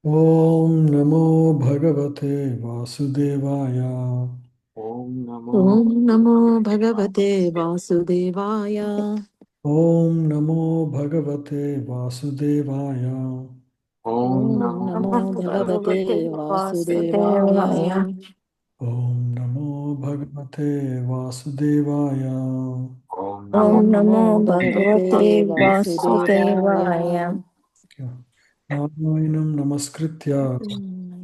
ॐ नमो भगवते वासुदेवाय। ॐ नमो ॐ नमो भगवते वासुदेवाय। ॐ नमो भगवते वासुदेवाय। ॐ ॐ नमो नमो भगवते भगवते वासुदेवाय। ॐ नमो भगवते वासुदेवाय। ॐ ॐ नमो नमो भगवते भगवते वासुदेवाय। नारायणं नमस्कृत्य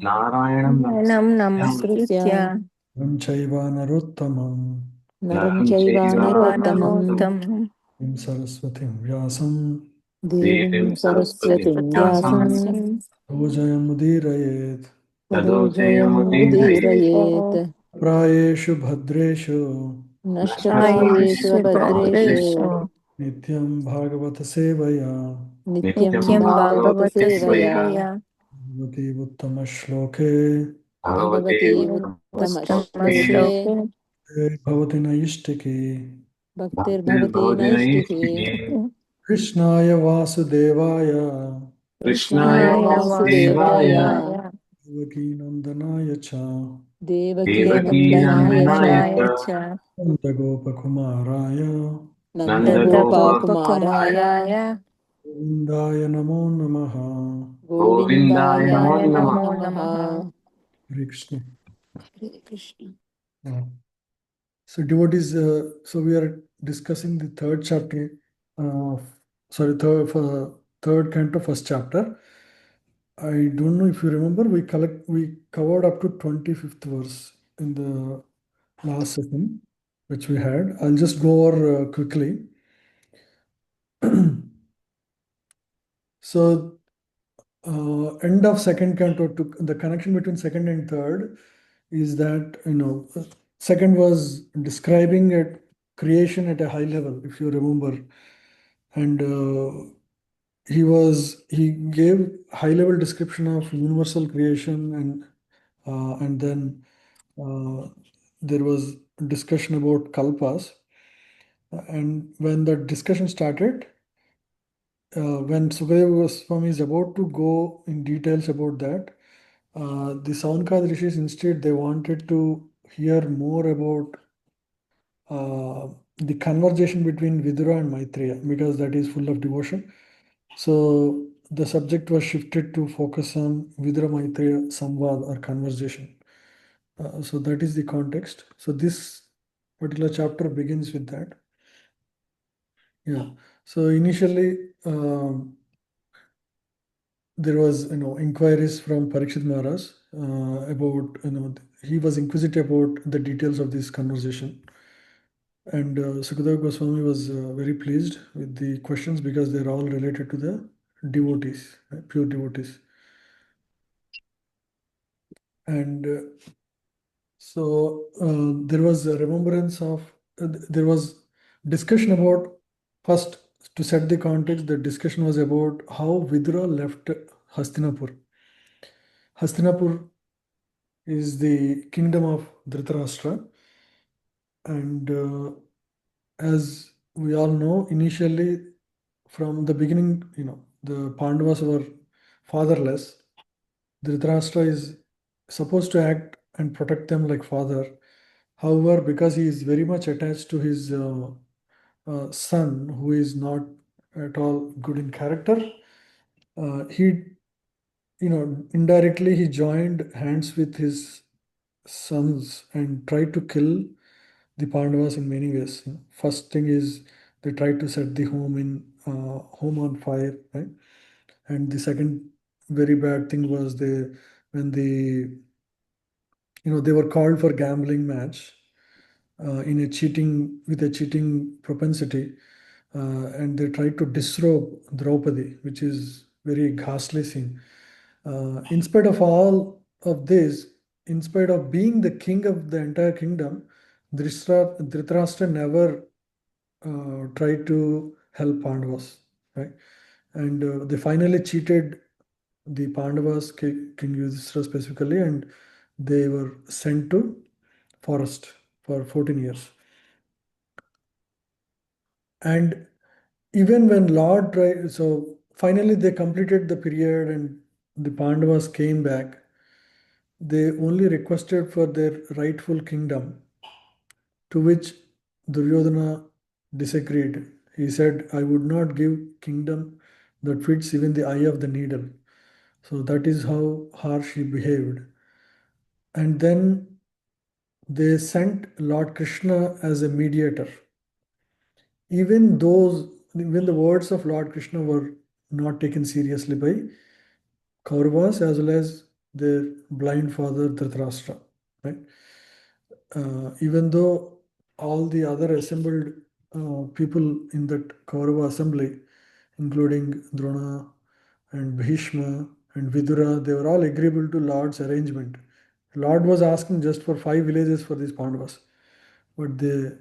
नारायणं नमस्कृत्य नरं चैव नरोत्तमं नरं नरं चैव चैव नरोत्तमं देवीं सरस्वतीं व्यासं देवीं देवीं सरस्वतीं सरस्वतीं व्यासं व्यासं ततो ततो तदोजयमुदीरये जयमुदीरयेत्। प्रायेषु भद्रेषु नष्टप्रायेषु अभद्रेषु नित्यं भागवत सेवया नित्यं नित्यं भागवते भागवतसेवया सेवया भगवति उत्तमश्लोके भगवते भगवति उत्तमश्लोके उत्तमश्लोके भवति नैष्टिकी। भक्तिर्भवति भक्तिर्भवति नैष्टिकी। नैष्टिके कृष्णाय वासुदेवाय कृष्णाय कृष्णाय वासुदेवाय वासुदेवाय देवकीनन्दनाय च देवकीनन्दनाय च देवकीनन्दनाय च नन्दगोपकुमाराय नन्दगोपाकुमाराय नन्दगोपकुमाराय गोविन्दाय नमो नमः। गोविन्दाय गोविन्दाय नमो नमो नमः। नमः। Hare Krishna. Hare Krishna. Uh, So devotees, so we are discussing the third chapter, sorry, third canto, first chapter. I don't know if you remember, we covered up to 25th verse in the last session, which we had. I'll just go over quickly. So end of second canto, to the connection between second and third is that, second was describing a creation at a high level, if you remember. And he gave high level description of universal creation, and then there was discussion about kalpas. And when the discussion started, when Sukadeva Goswami is about to go in details about that, the Sankad Rishis instead they wanted to hear more about the conversation between Vidura and Maitreya, because that is full of devotion. So the subject was shifted to focus on Vidura Maitreya Samvad or conversation. So that is the context. So this particular chapter begins with that. Yeah. So initially, there was inquiries from Parikshit Maharaj about he was inquisitive about the details of this conversation. And Sukadeva Goswami was very pleased with the questions because they're all related to the devotees, right? Pure devotees. And so there was a remembrance of, there was discussion about, first to set the context, the discussion was about how Vidura left Hastinapur. Hastinapur is the kingdom of Dhritarashtra. And as we all know, initially from the beginning, the Pandavas were fatherless. Dhritarashtra is supposed to act and protect them like father. However, because he is very much attached to his son, who is not at all good in character, he, indirectly he joined hands with his sons and tried to kill the Pandavas in many ways. First thing is they tried to set the home on fire, right? And the second very bad thing was when they were called for gambling match in a cheating with a cheating propensity, and they tried to disrobe Draupadi, which is very ghastly scene. In spite of all of this, in spite of being the king of the entire kingdom, Dhritarashtra never tried to help Pandavas, right? And they finally cheated the Pandavas, King Yudhishthira specifically, and they were sent to forest for 14 years. And even when Lord tried, so finally they completed the period and the Pandavas came back, they only requested for their rightful kingdom, to which Duryodhana disagreed. He said, I would not give kingdom that fits even the eye of the needle. So that is how harsh he behaved. And then they sent Lord Krishna as a mediator. Even the words of Lord Krishna were not taken seriously by Kauravas as well as their blind father Dhritarashtra, right? Even though all the other assembled people in that Kaurava assembly, including Drona and Bhishma and Vidura, they were all agreeable to Lord's arrangement. Lord was asking just for 5 villages for these Pandavas, but the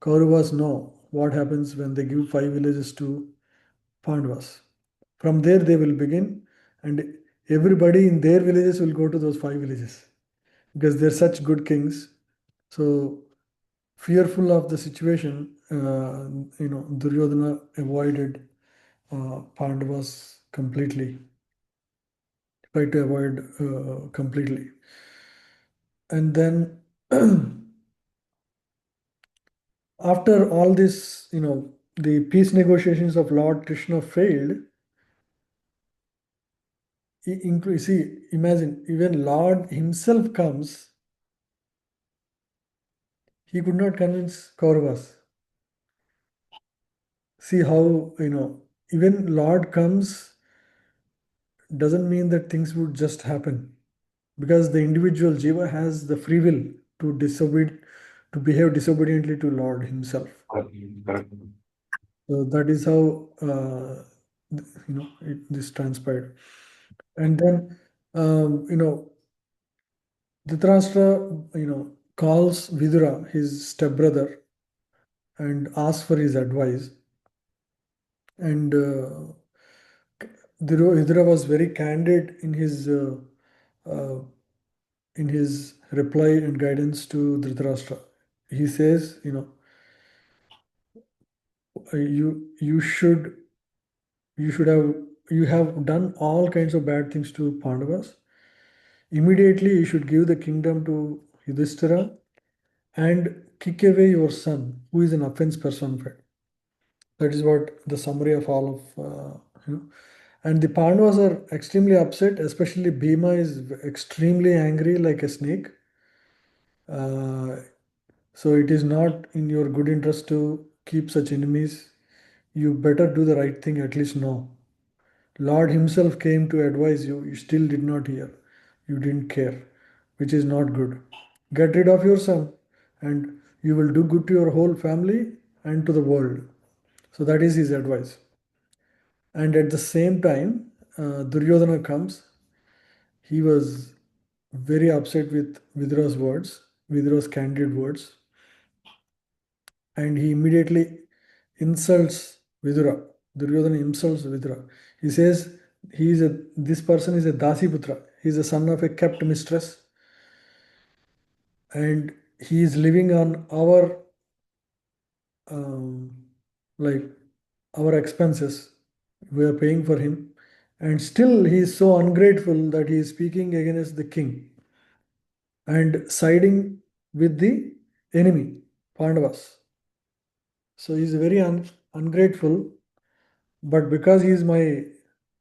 Kauravas know what happens when they give 5 villages to Pandavas. From there they will begin, and everybody in their villages will go to those 5 villages because they're such good kings. So fearful of the situation, Duryodhana avoided Pandavas completely, tried to avoid completely. And then after all this, the peace negotiations of Lord Krishna failed. See, imagine, even Lord himself comes, he could not convince Kauravas. See how, even Lord comes doesn't mean that things would just happen, because the individual jiva has the free will to behave disobediently to Lord himself. So that is how this transpired. And then Dhritarashtra calls Vidura, his stepbrother, and asks for his advice. And Vidura was very candid uh, in his reply and guidance to Dhritarashtra. He says, you should you have done all kinds of bad things to Pandavas. Immediately you should give the kingdom to Yudhishthira and kick away your son, who is an offense personified. That is what the summary of all of And the Pandavas are extremely upset, especially Bhima is extremely angry like a snake. Uh, so it is not in your good interest to keep such enemies. You better do the right thing at least now. Lord himself came to advise you, you still did not hear. You didn't care, which is not good. Get rid of your son, and you will do good to your whole family and to the world. So that is his advice. And at the same time, Duryodhana comes. He was very upset with Vidura's words, Vidura's candid words, and he immediately insults Vidura. Duryodhana insults Vidura. He says this person is a Dasiputra. He is the son of a kept mistress, and he is living on our um, like our expenses. We are paying for him, and still he is so ungrateful that he is speaking against the king and siding with the enemy, Pandavas. So he is very ungrateful, but because he is my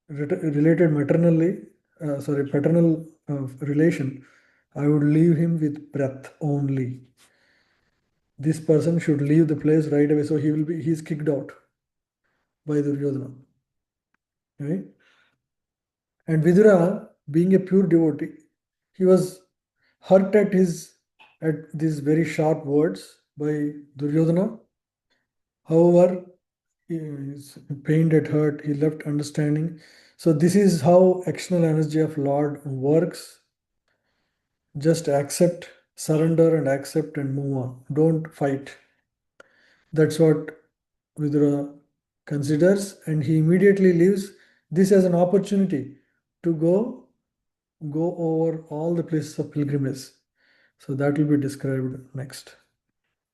related paternal relation, I would leave him with breath only. This person should leave the place right away, so he is kicked out by Duryodhana. Right? And Vidura, being a pure devotee, he was hurt at these very sharp words by Duryodhana. However, he is pained at hurt, he left understanding. So this is how external energy of Lord works. Just accept, surrender and accept and move on. Don't fight. That's what Vidura considers, and he immediately leaves this as an opportunity to go over all the places of pilgrimage. So that will be described next.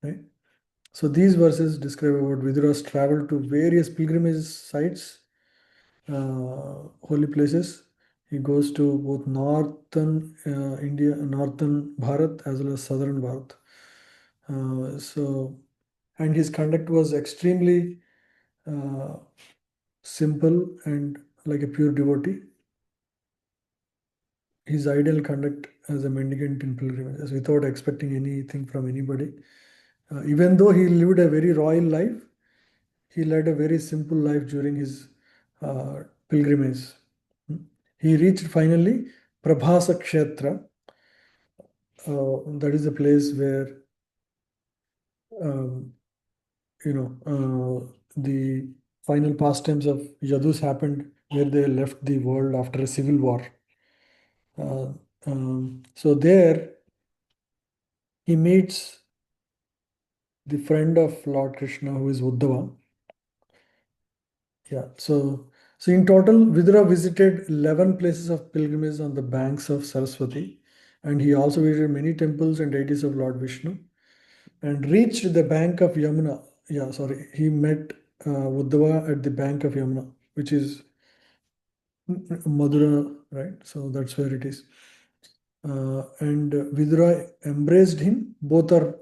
Right? So these verses describe about Vidura's travel to various pilgrimage sites, holy places, He goes to both northern India, northern Bharat as well as southern Bharat. And his conduct was extremely simple and like a pure devotee. His ideal conduct as a mendicant in pilgrimages without expecting anything from anybody. Even though he lived a very royal life, he led a very simple life during his pilgrimage. He reached finally Prabhasa Kshetra. That is a place where um, the final pastimes of Yadus happened, where they left the world after a civil war. So there he meets the friend of Lord Krishna, who is Uddhava. Yeah, so in total, Vidura visited 11 places of pilgrimage on the banks of Saraswati, and he also visited many temples and deities of Lord Vishnu, and reached the bank of Yamuna. Yeah, sorry, he met Uddhava at the bank of Yamuna, which is Madura, right? So that's where it is. And Vidura embraced him. Both are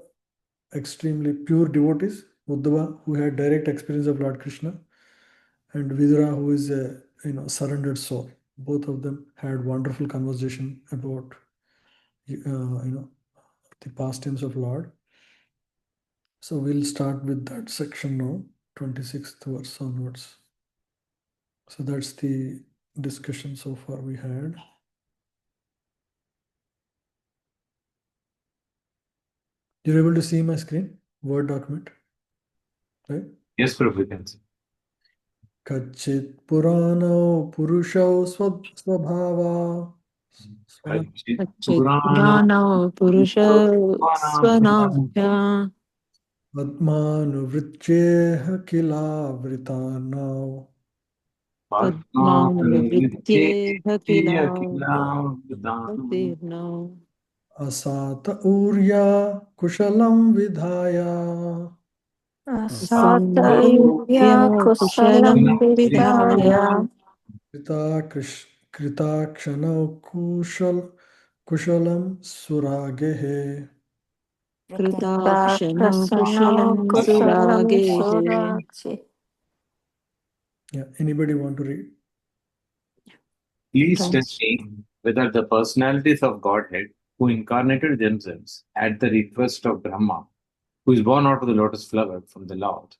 extremely pure devotees. Uddhava, who had direct experience of Lord Krishna, and Vidura, who is a surrendered soul. Both of them had wonderful conversation about the pastimes of Lord. So we'll start with that section now, 26th verse onwards. So that's the discussion so far we had. You're able to see my screen, Word document, right? Yes, Prabhu, we can see. Kachit Purano Purushau Swabhava Kachit Purana Purusha Svanabhya Padmanuvrityeha Kila Vritanau Padmanavritye Bhakila Bhaktirnau Asata Urya Kushalam Vidhaya Asatayurya Asatayurya kusalam Kushalam vidhaya Vidhaya Kritakshana Kushalam Suragehe. Kritakshana prasano Kushalam kusalam Suragehe. surachi. Yeah, anybody want to read? Please tell Thanks. me whether the personalities of Godhead who incarnated themselves at the request of Brahma, who is born out of the lotus flower from the Lord,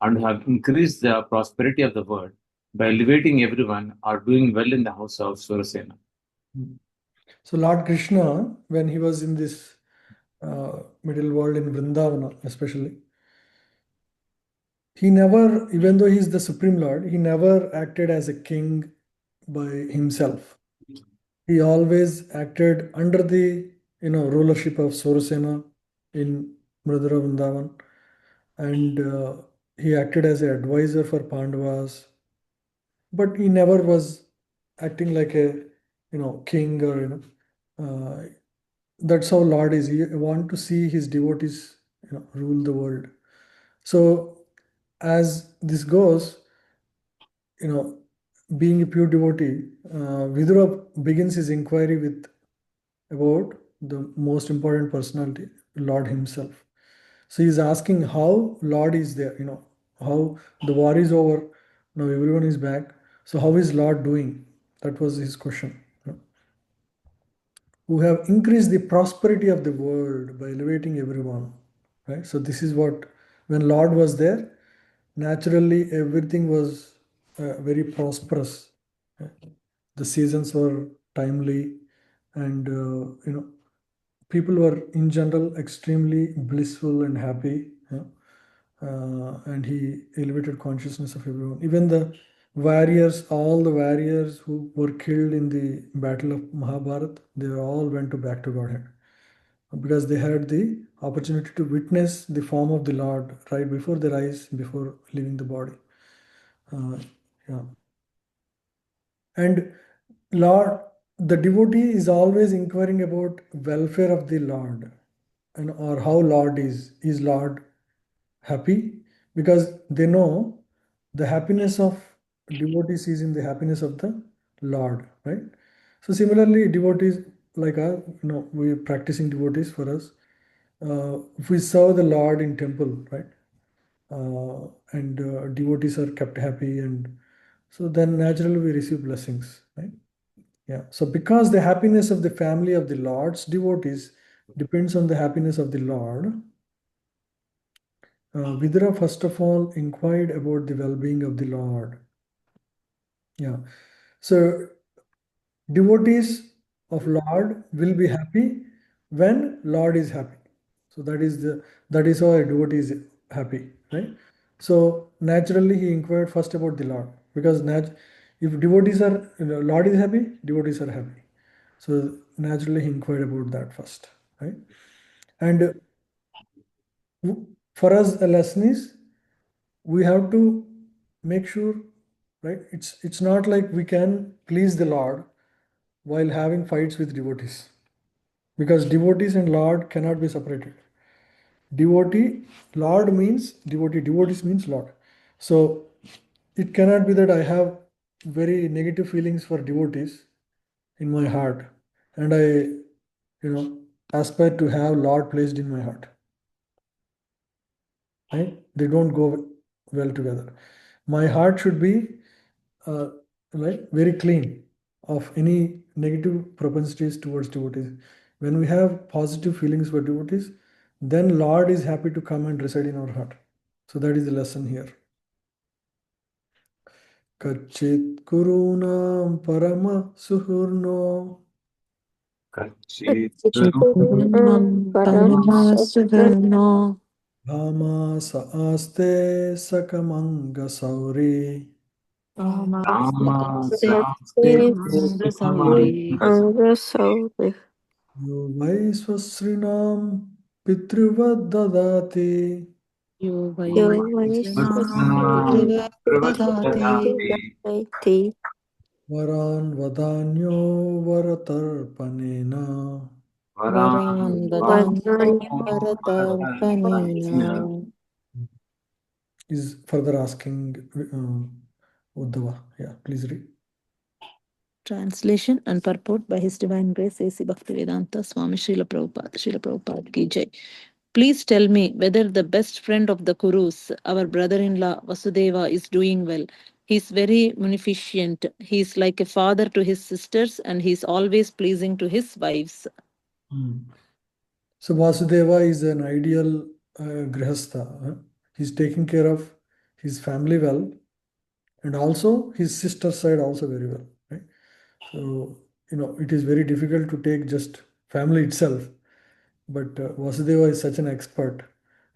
and who have increased the prosperity of the world by elevating everyone, are doing well in the house of Surasena. So Lord Krishna, when he was in this middle world in Vrindavana especially, he never, even though he is the Supreme Lord, he never acted as a king by himself. He always acted under the rulership of Surasena in Mridura Vrindavan, and he acted as an advisor for Pandavas, but he never was acting like a king or that's how Lord is. He want to see his devotees rule the world. So as this goes, being a pure devotee, Vidura begins his inquiry with about the most important personality, Lord himself. So he's asking how Lord is there, how the war is over, now everyone is back. So how is Lord doing? That was his question. Who have increased the prosperity of the world by elevating everyone. Right? So this is what, when Lord was there, naturally everything was very prosperous. The seasons were timely, and people were in general extremely blissful and happy. And he elevated consciousness of everyone. Even the warriors, all the warriors who were killed in the battle of Mahabharat, they all went back to Godhead because they had the opportunity to witness the form of the Lord right before their eyes, before leaving the body. Yeah. And Lord, the devotee is always inquiring about welfare of the Lord, and or how Lord is. Is Lord happy? Because they know the happiness of devotees is in the happiness of the Lord, right? So similarly, devotees like us, we're practicing devotees for us. If we serve the Lord in temple, right? And devotees are kept happy, and so then naturally we receive blessings, right? Yeah. So because the happiness of the family of the Lord's devotees depends on the happiness of the Lord, Vidura first of all inquired about the well-being of the Lord. Yeah. So devotees of Lord will be happy when Lord is happy. So that is how a devotee is happy, right? So naturally he inquired first about the Lord, because if devotees are, Lord is happy, devotees are happy. So naturally he inquired about that first, right? And for us a lesson is, we have to make sure, right? It's not like we can please the Lord while having fights with devotees, because devotees and Lord cannot be separated. Devotee, Lord means devotee, devotees means Lord. So it cannot be that I have very negative feelings for devotees in my heart, and aspire to have Lord placed in my heart. Right? They don't go well together. My heart should be uh, very clean of any negative propensities towards devotees. When we have positive feelings for devotees, then Lord is happy to come and reside in our heart. So that is the lesson here. Kachit Kurunam Parama Suhurno Kachit Paramasavarno Bhama Saaste Sakamanga Sauri. Rama Saste Mangasauri Yo Vaisvasrinam Pitruvadadati. Yo Vasana Vaisvadati Varan Vadanyo Varatarpanena. Varan Vadanyo Bharatarpanena. Is further asking Uddhava. Yeah, please read. Translation and purport by His Divine Grace A.C. Bhaktivedanta Swami Srila Prabhupada. Srila Prabhupada ki jai. Please tell me whether the best friend of the Kurus, our brother-in-law Vasudeva, is doing well. He's very munificent. He's like a father to his sisters, and he's always pleasing to his wives. So Vasudeva is an ideal grihastha. He's taking care of his family well, and also his sister side also very well. Right? So it is very difficult to take just family itself, but Vasudeva is such an expert.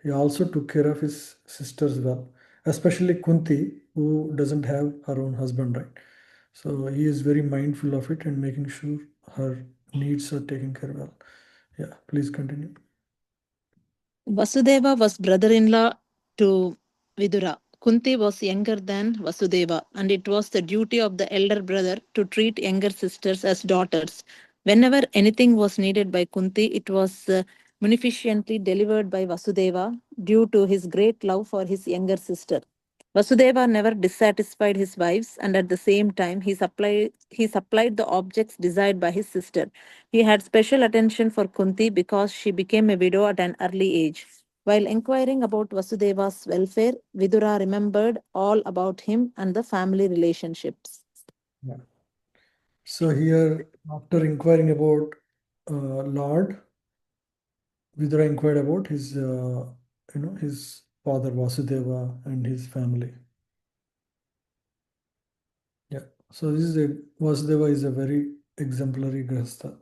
He also took care of his sisters well, especially Kunti, who doesn't have her own husband, right? So he is very mindful of it and making sure her needs are taken care well. Yeah, please continue. Vasudeva was brother-in-law to Vidura. Kunti was younger than Vasudeva, and it was the duty of the elder brother to treat younger sisters as daughters. Whenever anything was needed by Kunti, it was munificently delivered by Vasudeva due to his great love for his younger sister. Vasudeva never dissatisfied his wives, and at the same time, he supplied the objects desired by his sister. He had special attention for Kunti because she became a widow at an early age. While inquiring about Vasudeva's welfare, Vidura remembered all about him and the family relationships. Yeah. So here, after inquiring about Lord, Vidura inquired about his father Vasudeva and his family. Yeah. So Vasudeva is a very exemplary grahastha.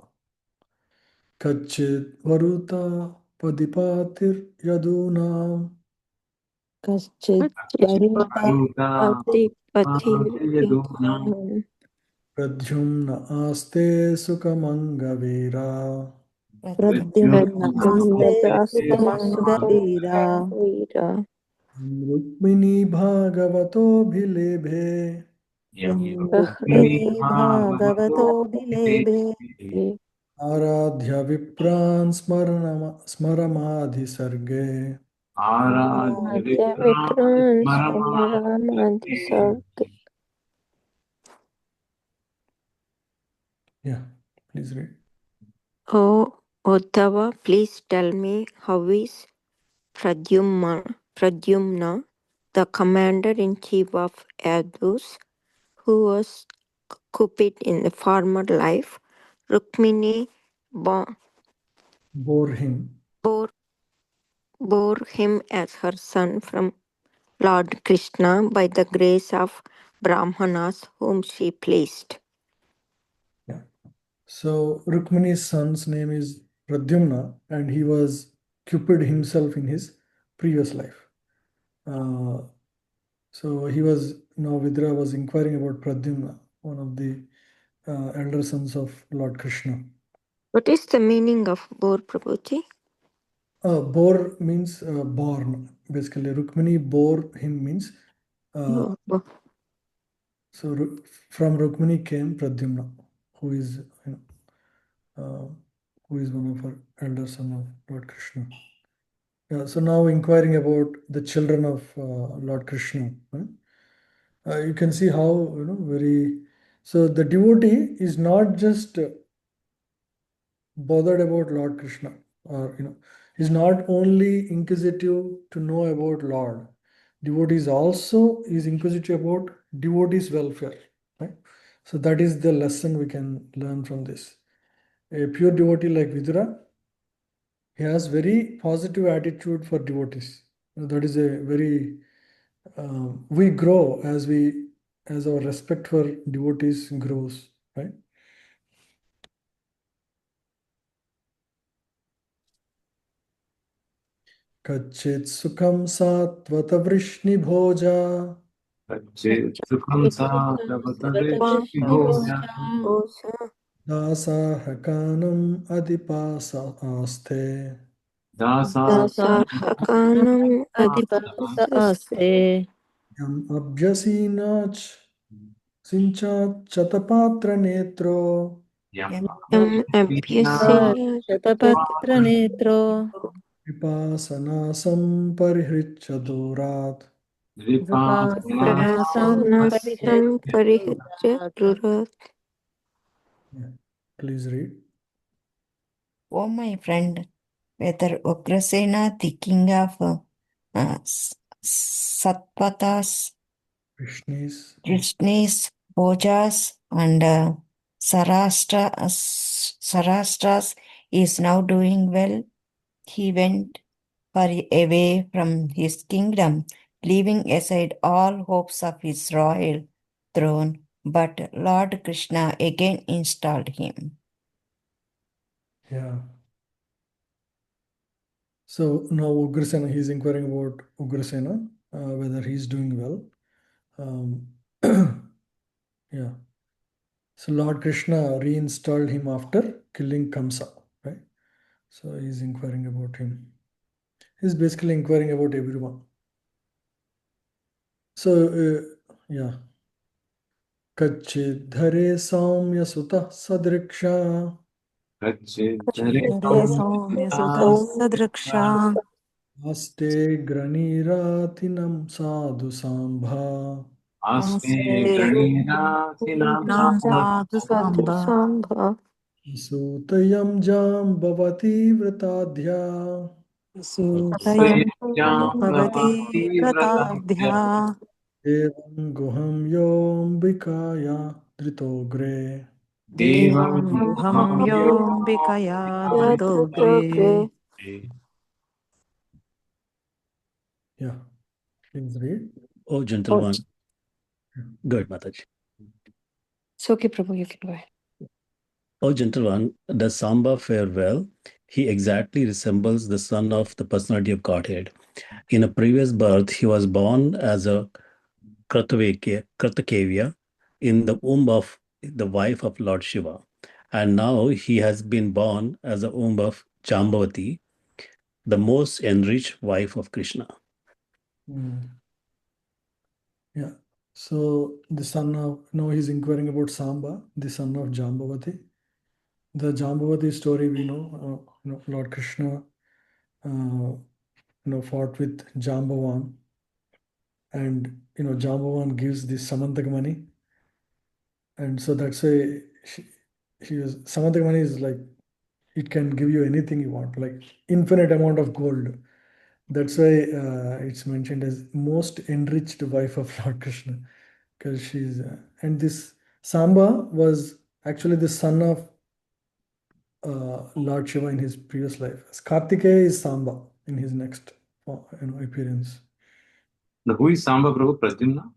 Kachit Varuta Padipatir Yadunam Kaschit Varuta Pradyumna Aste Sukamangavira Pradyumnaste Sukamangavira Rukmini Bhagavato Bhilebhe Rukmini Bhagavato Bilebhe Aradhya Vipran Smaramadhi Sarge. Yeah, please read. Oh, Uddhava, please tell me how is Pradyumna, the commander-in-chief of Yadus, who was Cupid in the former life, Rukmini bore, Bore him. bore him as her son from Lord Krishna by the grace of Brahmanas whom she pleased. Yeah. So Rukmini's son's name is Pradyumna, and he was Cupid himself in his previous life. So he was now Vidra was inquiring about Pradyumna, one of the elder sons of Lord Krishna. What is the meaning of bore, Prabhuji? Bore means born. Basically, Rukmini bore him means. Oh, So from Rukmini came Pradyumna, who is who is one of her elder son of Lord Krishna. Yeah. So now inquiring about the children of Lord Krishna. Right? You can see how very. So the devotee is not just bothered about Lord Krishna, or is not only inquisitive to know about Lord. Devotees also is inquisitive about devotees' welfare. Right? So that is the lesson we can learn from this. A pure devotee like Vidura, he has very positive attitude for devotees. That is a very we grow as our respect for devotees grows, right? Kachit sukham satvata vrishni bhoja Kachit sukham Osa. dasa hakanam adipasa aste Dasarhakanam Adipasa adipasasya aste. yam abhyasinach sinchat chatapatra netro yam abhyasya Shatapatra netro. vipasanasam parihricha durat. Vipasanasam Pranasam parihitya parihritya. durat. Yeah. Please read. Oh, my friend, whether Ugrasena, the king of Satpatas, Krishnis. Krishnis, Bhojas, and Sarastras is now doing well. He went far away from his kingdom, leaving aside all hopes of his royal throne, but Lord Krishna again installed him. Yeah. So now Ugrasena, he's inquiring about Ugrasena, whether he's doing well. Yeah. So Lord Krishna reinstalled him after killing Kamsa, right? So he's inquiring about him. He's basically inquiring about everyone. So, yeah. Kachid dhare saumya sutah sadriksha Sadriksha. aste graniratinam sadhu sambha Sambha. Sutayam jam bhavati vratadhya evam guham yombikaya dritogre. Yadritogre. Yeah, please read. Oh, gentle one. Good, Mataji. It's okay, Prabhu, you can go ahead. Oh, gentle one, does Samba fare well? He exactly resembles the son of the personality of Godhead. In a previous birth, he was born as a Kratakavya in the womb of the wife of Lord Shiva. And now he has been born as the womb of Jambavati, the most enriched wife of Krishna. Yeah. So the son of, now he's inquiring about Samba, the son of Jambavati. The Jambavati story we know, Lord Krishna, fought with Jambavan, and Jambavan gives the Samantak money, and so that's why Samudragmani is like, it can give you anything you want, like infinite amount of gold. That's why it's mentioned as most enriched wife of Lord Krishna, because she's and this Samba was actually the son of Lord Shiva in his previous life. Kartikeya is Samba in his next appearance. Now, who is Samba Prabhu? Pradyumna?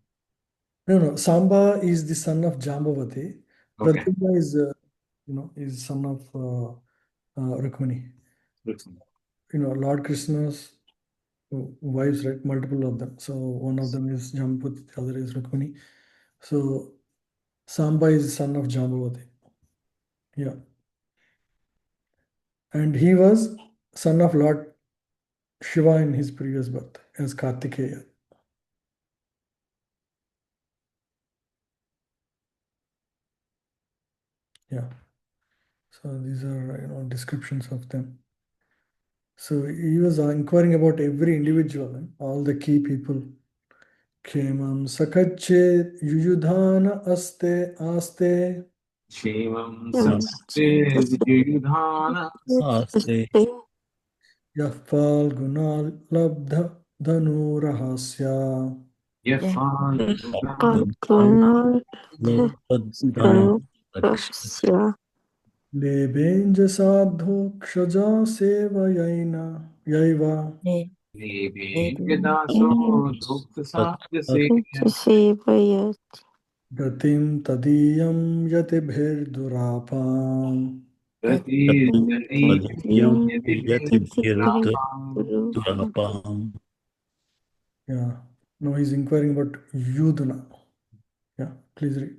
No, Samba is the son of Jambavati. Okay. Pradyumna is is son of Rukmini. Lord Krishna's wives, right? Multiple of them. So one of them is Jambavati, the other is Rukmini. So Samba is son of Jambavati. Yeah. And he was son of Lord Shiva in his previous birth as Kartikeya. Yeah. So these are descriptions of them. So he was inquiring about every individual, all the key people. Khemam sakacche yuyudhana aste Shivam Yam Saste Yudhana Aste yah falgunal labdha dhanurahasya. Yafan Kalkunal Danu Rasya Lebenja sadhu kshaja sevayaina yaiva Daso Dhukta Sadhya Sevya Sevaya gatim tadiyam yatibhir durapam. Gati Jati Yam Yati Bird Rapam. Durapam. Yeah. Now he's inquiring about Yudhana. Yeah, please read.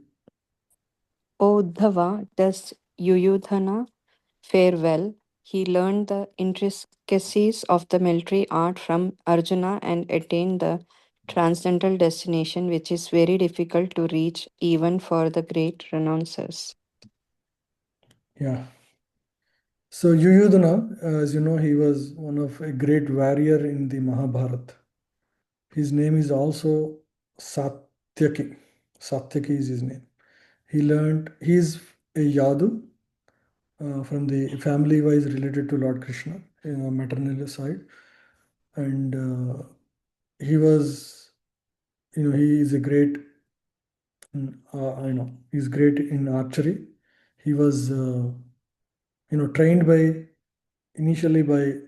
O Uddhava, does Yuyudhana fare well? He learned the intricacies of the military art from Arjuna and attained the transcendental destination, which is very difficult to reach even for the great renouncers. Yeah. So Yuyudhana, as you know, he was one of a great warrior in the Mahabharata. His name is also Satyaki. Satyaki is his name. He is a Yadu from the family wise related to Lord Krishna, maternal side. And he was, he is a great, he's great in archery. He was, trained initially by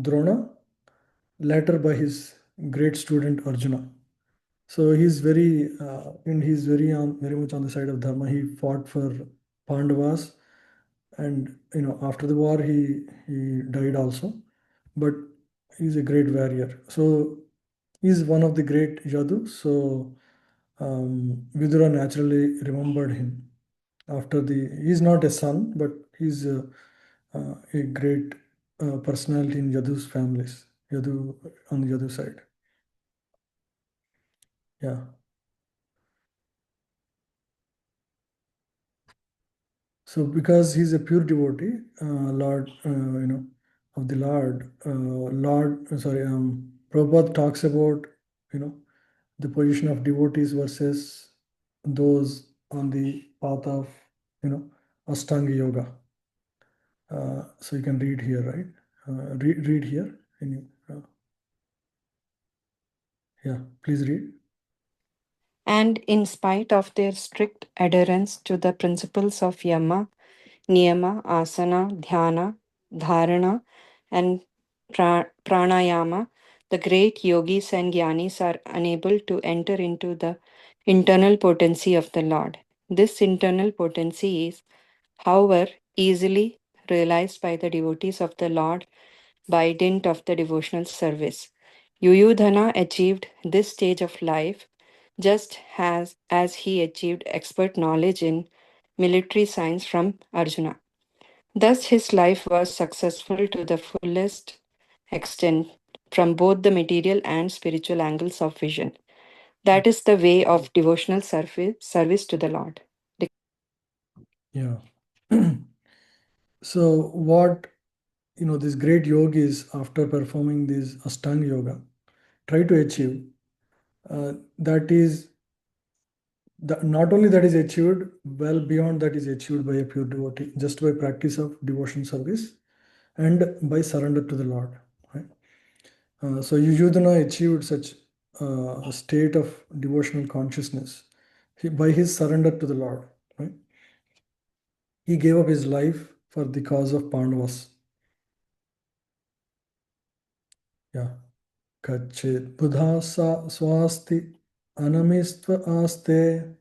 Drona, later by his great student Arjuna. So he's very much on the side of Dharma. He fought for Pandavas, and after the war he died also, but he's a great warrior. So he's one of the great Yadu. So Vidura naturally remembered him he's not a son, but he's a great personality in Yadu's families. Yadu on the Yadu side. Yeah. So because he's a pure devotee, Lord, of the Prabhupada talks about, the position of devotees versus those on the path of, Ashtanga Yoga. So you can read here, right? Read here. Yeah, please read. And in spite of their strict adherence to the principles of Yama, Niyama, Asana, Dhyana, Dharana, and Pranayama, the great yogis and jnanis are unable to enter into the internal potency of the Lord. This internal potency is, however, easily realized by the devotees of the Lord by dint of the devotional service. Yuyudhana achieved this stage of life just as he achieved expert knowledge in military science from Arjuna. Thus, his life was successful to the fullest extent from both the material and spiritual angles of vision. That is the way of devotional service to the Lord. Yeah. So what these great yogis, after performing this Ashtanga Yoga, try to achieve, that is not only that is achieved, well beyond that is achieved by a pure devotee, just by practice of devotion service and by surrender to the Lord. Right? So Yuyudhana achieved such a state of devotional consciousness by his surrender to the Lord. Right? He gave up his life for the cause of Pandavas. Yeah. Kachit buddha swasti anamistva aste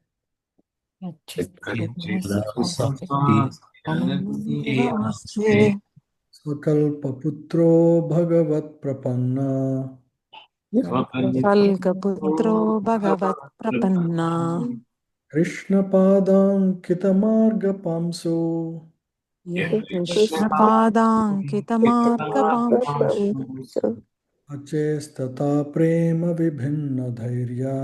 स्वकल्पपुत्रो भगवत्प्रपन्ना Kalkaputro Bhagavat Prapanna कृष्णपादाङ्कितमार्गपांसो Krishna Padankitamargapamsu अचेस्तथा Prem विभिन्नधैर्या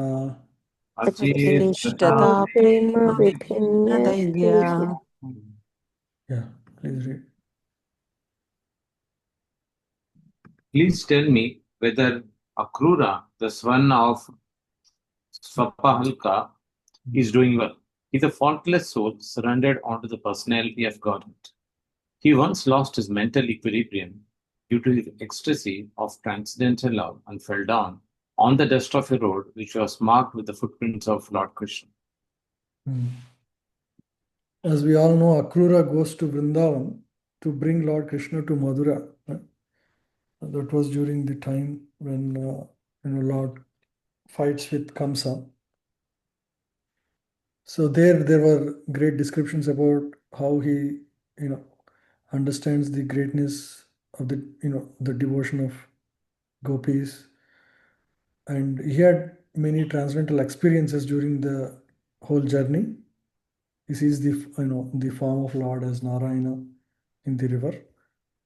Achishtata Prema Vibhinna Vibhinya Dairya. Yeah, please read. Please tell me whether Akrura, the son of Swapahalka, is doing well. He's a faultless soul surrendered onto the personality of Godhead. He once lost his mental equilibrium due to his ecstasy of transcendental love and fell down on the dust of a road which was marked with the footprints of Lord Krishna. As we all know, Akrura goes to Vrindavan to bring Lord Krishna to Madura. Right? That was during the time when Lord fights with Kamsa. So there were great descriptions about how he understands the greatness of the devotion of gopis, and he had many transcendental experiences during the whole journey. He sees the form of Lord as Narayana in the river,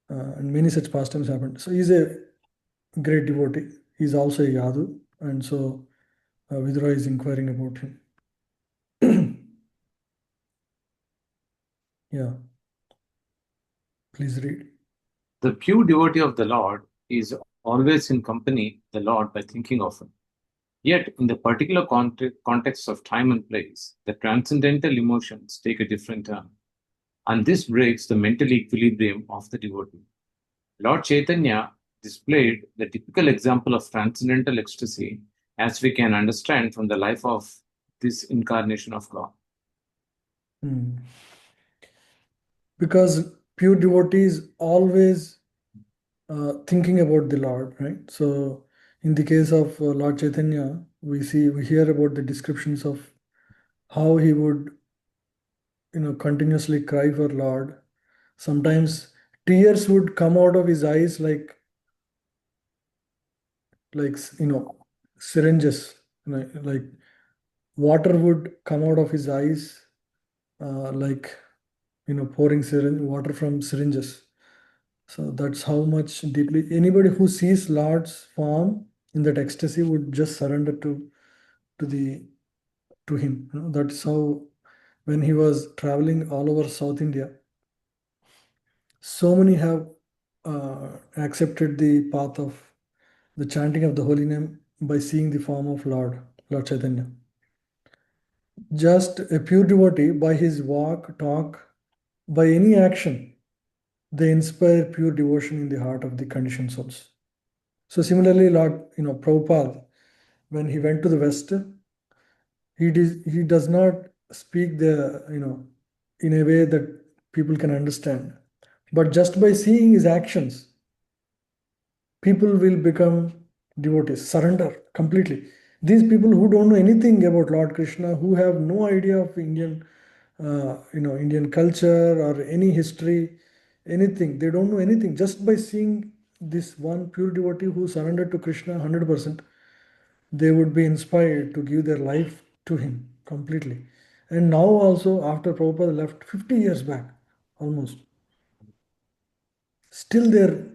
and many such pastimes happened. So he's a great devotee. He's also a Yadu, and so Vidura is inquiring about him. Yeah, please read. The pure devotee of the Lord is always in company the Lord by thinking of him. Yet, in the particular context of time and place, the transcendental emotions take a different turn, and this breaks the mental equilibrium of the devotee. Lord Chaitanya displayed the typical example of transcendental ecstasy as we can understand from the life of this incarnation of God. Because pure devotee is always thinking about the Lord, right? So, in the case of Lord Chaitanya, we hear about the descriptions of how he would, continuously cry for Lord. Sometimes tears would come out of his eyes like syringes, like water would come out of his eyes, like pouring water from syringes. So that's how much deeply anybody who sees Lord's form in that ecstasy would just surrender to him. That's how when he was traveling all over South India, so many have accepted the path of the chanting of the holy name by seeing the form of Lord Chaitanya. Just a pure devotee, by his walk, talk, by any action, they inspire pure devotion in the heart of the conditioned souls. So similarly, Lord, Prabhupada, when he went to the West, he does not speak in a way that people can understand. But just by seeing his actions, people will become devotees, surrender completely. These people who don't know anything about Lord Krishna, who have no idea of Indian culture or any history, anything, they don't know anything. Just by seeing this one pure devotee who surrendered to Krishna 100%, they would be inspired to give their life to him completely. And now also, after Prabhupada left 50 years back, almost, still there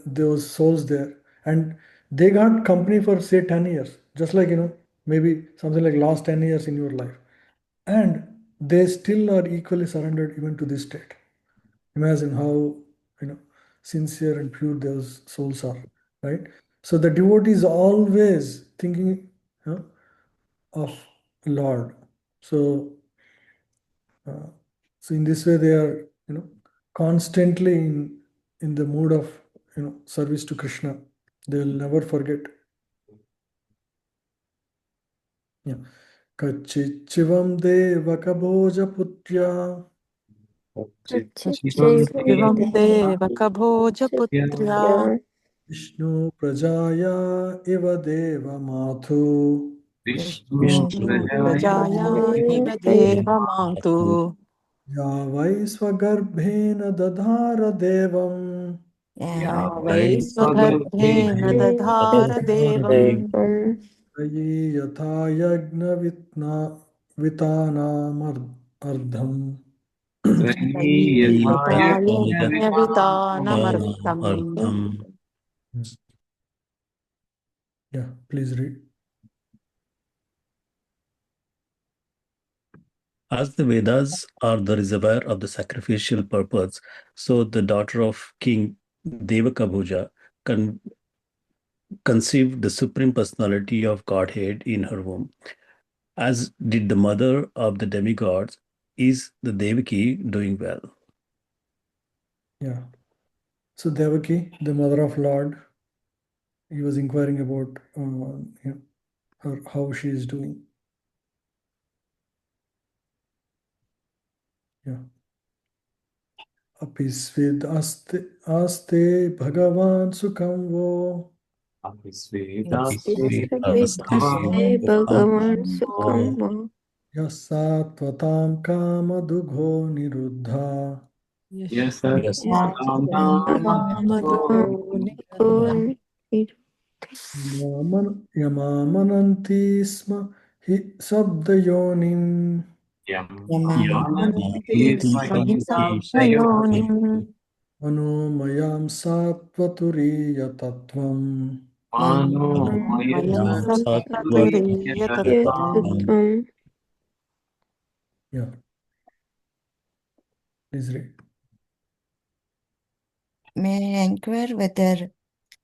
those souls there, and they got company for say 10 years, just like maybe something like last 10 years in your life, and they still are equally surrendered even to this state. Imagine how sincere and pure those souls are, right? So the devotee is always thinking of Lord. So, so in this way, they are constantly in the mood of service to Krishna. They will never forget. Yeah. Kachichivam devakabhoja putya शिवं देवकभोजपुत्र्या Vishnu prajaya iva deva mathu Vishnu प्रजाया इव देवमातु ya vai swagarbhena dadhara devam या वै स्वगर्भेण दधार देवम् ayi yatha yagna vitanaam यज्ञवितानमर्तम् Yeah, please read. As the Vedas are the reservoir of the sacrificial purpose, so the daughter of King Devakabhuja conceived the Supreme Personality of Godhead in her womb. As did the mother of the demigods, is the Devaki doing well? Yeah. So Devaki, the mother of Lord, he was inquiring about her, how she is doing. Yeah. Apisvid aste Bhagavan Sukham vo Bhagavan Sukham va yasa tvatam kama dugho niruddha Yes, yamamananti sma hi sabdayonim manomayam satvaturiya tattvam Yatattvam. Yeah, please read. May I inquire whether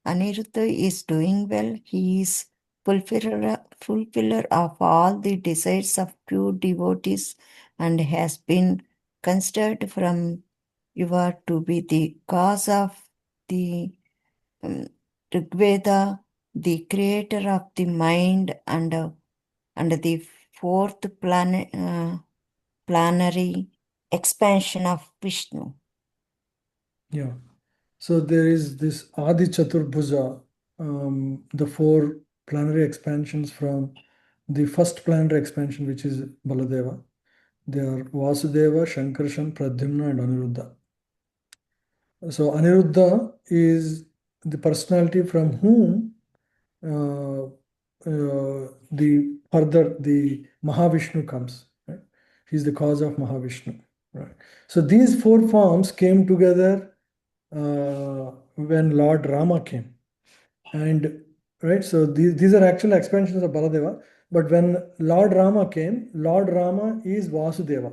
Aniruddha is doing well? He is fulfiller of all the desires of pure devotees and has been considered from Yuva to be the cause of the Rigveda, the creator of the mind and the fourth planary expansion of Vishnu. Yeah. So there is this Adi Chaturbhuja, the four planetary expansions from the first planetary expansion, which is Baladeva. They are Vasudeva, Shankarshan, Pradyumna, and Aniruddha. So Aniruddha is the personality from whom the Mahavishnu comes. Right? He's the cause of Mahavishnu. Right. So these four forms came together when Lord Rama came. And right, so these are actual expansions of Baladeva. But when Lord Rama came, Lord Rama is Vasudeva.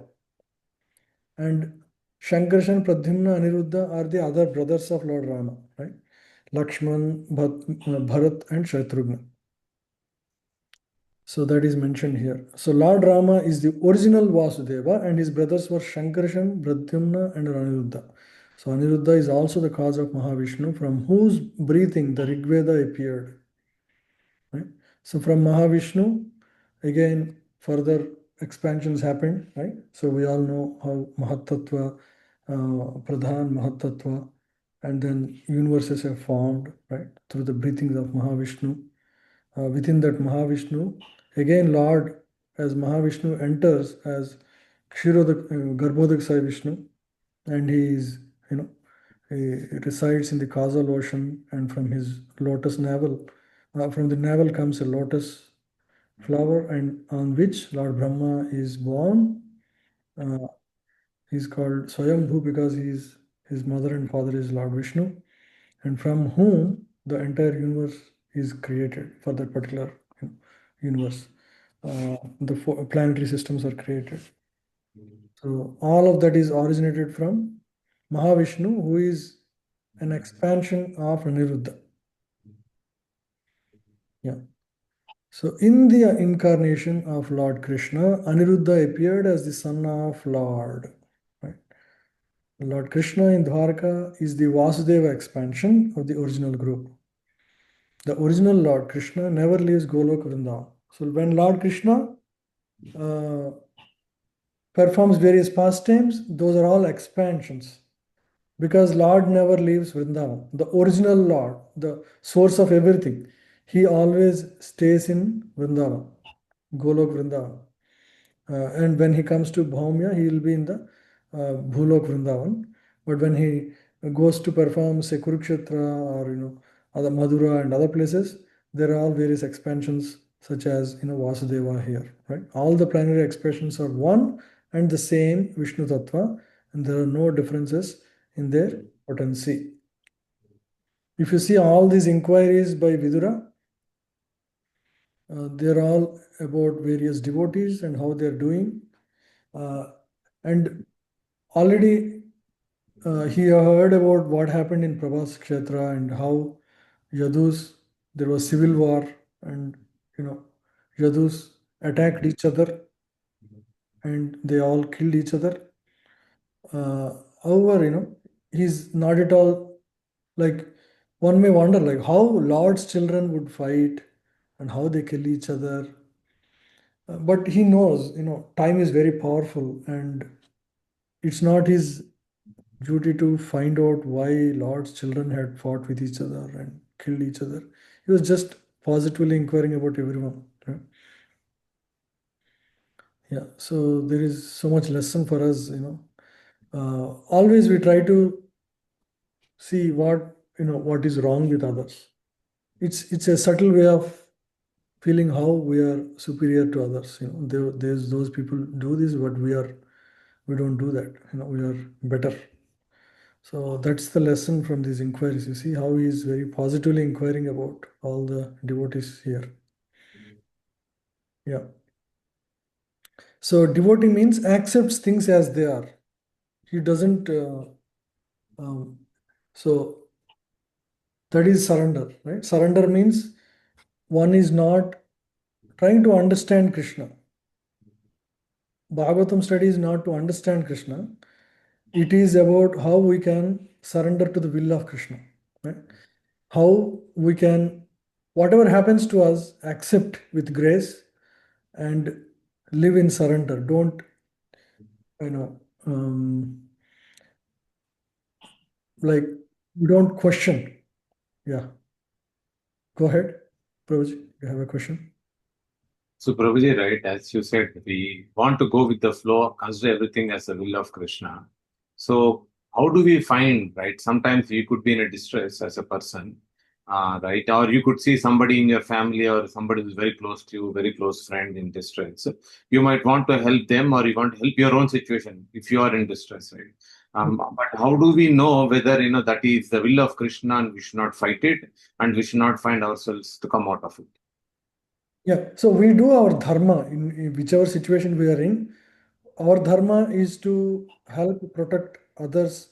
And Shankarshan, Pradyumna, Aniruddha are the other brothers of Lord Rama, right? Lakshman, Bharat, and Shatrughna. So that is mentioned here. So Lord Rama is the original Vasudeva, and his brothers were Shankarshan, Pradyumna, and Aniruddha. So Aniruddha is also the cause of Mahavishnu, from whose breathing the Rigveda appeared. Right? So from Mahavishnu, again, further expansions happened, right? So we all know how Mahatattva, Pradhan, Mahatattva, and then universes have formed, right? Through the breathings of Mahavishnu. Within that Mahavishnu, again, Lord, as Mahavishnu enters as Garbhodak Sai Vishnu, and he is, he resides in the causal ocean, and from his lotus navel, from the navel comes a lotus flower, and on which Lord Brahma is born. He's called Swayambhu because his mother and father is Lord Vishnu, and from whom the entire universe is created for that particular universe. The four planetary systems are created. So all of that is originated from Mahavishnu, who is an expansion of Aniruddha. Yeah. So in the incarnation of Lord Krishna, Aniruddha appeared as the son of Lord. Right? Lord Krishna in Dwarka is the Vasudeva expansion of the original group. The original Lord Krishna never leaves Golok Vrindavan. So when Lord Krishna uh, performs various pastimes, those are all expansions. Because Lord never leaves Vrindavan. The original Lord, the source of everything, he always stays in Vrindavan, Golok Vrindavan. And when he comes to Bhaumya, he will be in the Bhulok Vrindavan. But when he goes to perform, say, Kurukshetra or other Madura and other places, there are all various expansions such as Vasudeva here. Right? All the primary expressions are one and the same Vishnu Tattva, and there are no differences in their potency. If you see all these inquiries by Vidura, they're all about various devotees and how they're doing. And already he heard about what happened in Prabhas Kshetra and how Yadus, there was civil war, and Yadus attacked each other and they all killed each other. However, he's not at all like, one may wonder like how Lord's children would fight and how they kill each other. But he knows, time is very powerful and it's not his duty to find out why Lord's children had fought with each other and killed each other. He was just positively inquiring about everyone. Right? Yeah, so there is so much lesson for us. Always we try to see what is wrong with others. It's a subtle way of feeling how we are superior to others. There's those people do this, but we don't do that. We are better. So that's the lesson from these inquiries. You see how he is very positively inquiring about all the devotees here. Yeah. So devotee means accepts things as they are. He doesn't. So that is surrender, right? Surrender means one is not trying to understand Krishna. Bhagavatam study is not to understand Krishna. It is about how we can surrender to the will of Krishna, right? How we can, whatever happens to us, accept with grace and live in surrender. Don't, like, you don't question. Yeah. Go ahead, Prabhuji. You have a question? So, Prabhuji, right, as you said, we want to go with the flow, consider everything as the will of Krishna. So, how do we find, right? Sometimes you could be in a distress as a person, right? Or you could see somebody in your family or somebody who's very close to you, very close friend in distress. So you might want to help them or you want to help your own situation if you are in distress, right? But how do we know whether, that is the will of Krishna and we should not fight it and we should not find ourselves to come out of it? Yeah, so we do our dharma in whichever situation we are in. Our dharma is to help protect others,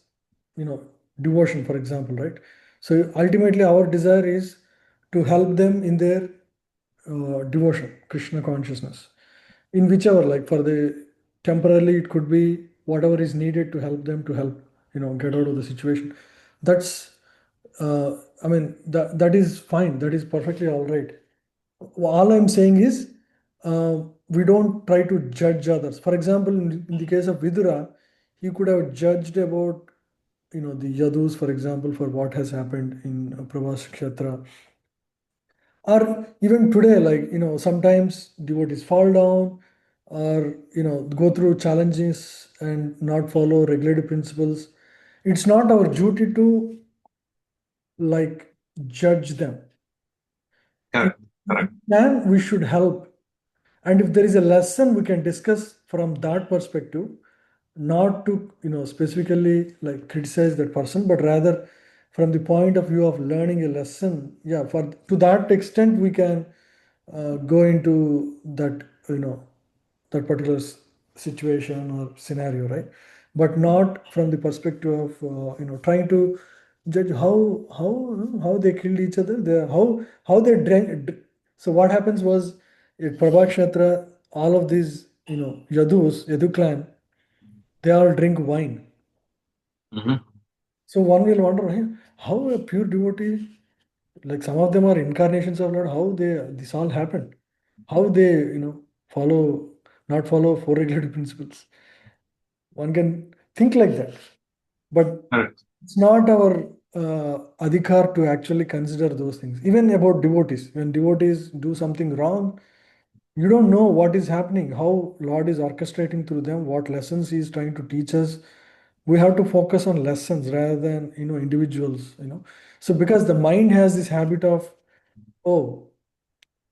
devotion, for example, right? So ultimately, our desire is to help them in their devotion, Krishna consciousness, in whichever, like for the temporarily, it could be whatever is needed to help them to help, get out of the situation. That's, I mean, that is fine. That is perfectly all right. All I'm saying is we don't try to judge others. For example, in the case of Vidura, he could have judged about the Yadus, for example, for what has happened in Prabhas Kshetra. Or even today, like sometimes devotees fall down or go through challenges and not follow regulative principles. It's not our duty to like judge them. If Correct. Correct. we can, we should help. And if there is a lesson we can discuss from that perspective, not to specifically like criticize that person, but rather from the point of view of learning a lesson. Yeah, for to that extent we can go into that that particular situation or scenario, right? But not from the perspective of trying to judge how they killed each other. How they drank. So what happens was, in Prabhakshetra, all of these, Yadu clan, they all drink wine. Mhm. So one will wonder, hey, how a pure devotee, like some of them are incarnations of Lord, how this all happened, how they not follow four regulative principles. One can think like that, but Correct. it's not our adhikar to actually consider those things. Even about devotees, when devotees do something wrong, you don't know what is happening, how Lord is orchestrating through them, what lessons He is trying to teach us. We have to focus on lessons rather than individuals. So because the mind has this habit of, oh,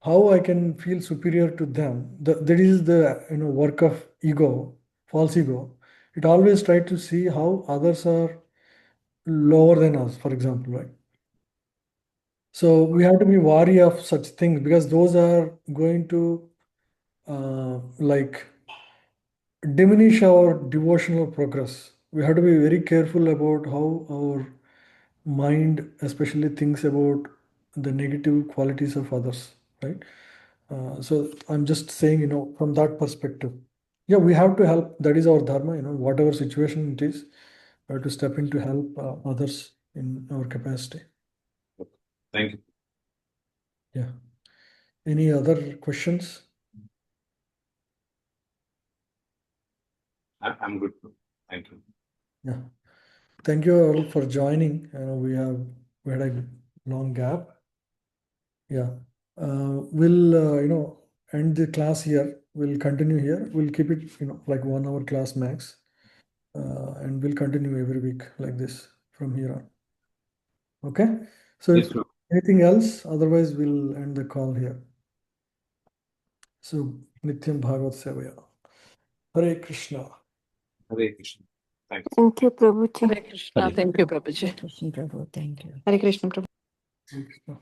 how I can feel superior to them. That is the work of ego, false ego. It always tries to see how others are lower than us, for example, right? So we have to be wary of such things because those are going to like diminish our devotional progress. We have to be very careful about how our mind, especially, thinks about the negative qualities of others, right? So I'm just saying, from that perspective, yeah, we have to help. That is our dharma, whatever situation it is, we have to step in to help others in our capacity. Thank you. Yeah. Any other questions? I'm good. Thank you. Yeah. Thank you all for joining. We had a long gap. Yeah. We'll end the class here. We'll continue here. We'll keep it like 1 hour class max, and we'll continue every week like this from here on. Okay. So Yes, if sir. anything else, otherwise we'll end the call here. So Nityam Bhagavat Sevaya. Hare Krishna. Hare Krishna. Thank you. Thank you, Prabhuji. Hare Krishna. Hare Thank you, Prabhuji. Krishna Prabhu, thank you. Hare Krishna Prabhu. Hare Krishna.